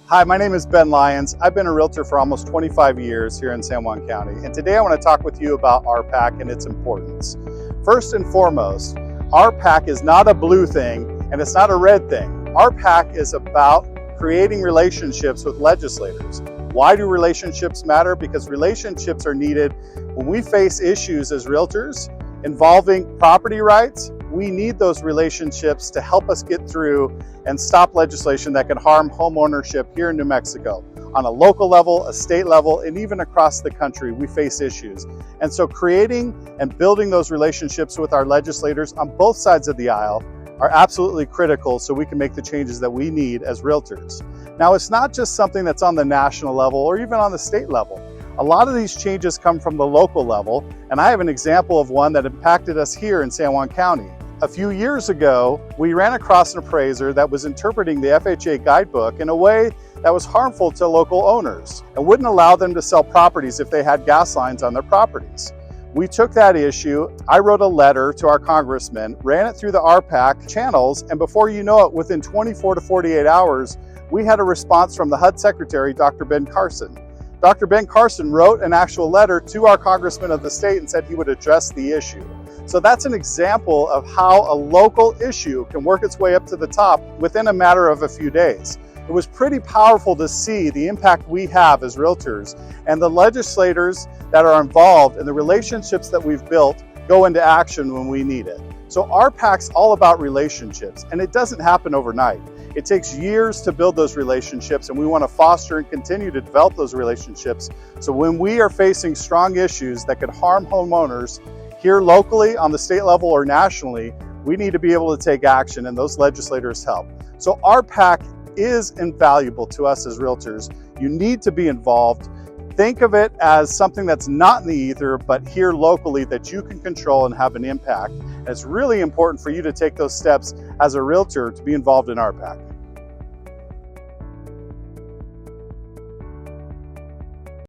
Hi, my name is Ben Lyons. I've been a realtor for almost 25 years here in San Juan County, and today I want to talk with you about RPAC and its importance. First and foremost, RPAC is not a blue thing and it's not a red thing. RPAC is about creating relationships with legislators. Why do relationships matter? Because relationships are needed when we face issues as realtors involving property rights. We need those relationships to help us get through and stop legislation that can harm home ownership here in New Mexico. On a local level, a state level, and even across the country, we face issues. And so creating and building those relationships with our legislators on both sides of the aisle are absolutely critical so we can make the changes that we need as realtors. Now, it's not just something that's on the national level or even on the state level. A lot of these changes come from the local level, and I have an example of one that impacted us here in San Juan County. A few years ago, we ran across an appraiser that was interpreting the FHA guidebook in a way that was harmful to local owners and wouldn't allow them to sell properties if they had gas lines on their properties. We took that issue, I wrote a letter to our congressman, ran it through the RPAC channels, and before you know it, within 24 to 48 hours, we had a response from the HUD Secretary, Dr. Ben Carson. Dr. Ben Carson wrote an actual letter to our congressman of the state and said he would address the issue. So that's an example of how a local issue can work its way up to the top within a matter of a few days. It was pretty powerful to see the impact we have as realtors and the legislators that are involved and the relationships that we've built go into action when we need it. So RPAC's all about relationships, and it doesn't happen overnight. It takes years to build those relationships, and we want to foster and continue to develop those relationships. So when we are facing strong issues that could harm homeowners here locally, on the state level, or nationally, we need to be able to take action, and those legislators help. So RPAC is invaluable to us as realtors. You need to be involved. Think of it as something that's not in the ether, but here locally that you can control and have an impact. And it's really important for you to take those steps as a realtor to be involved in RPAC.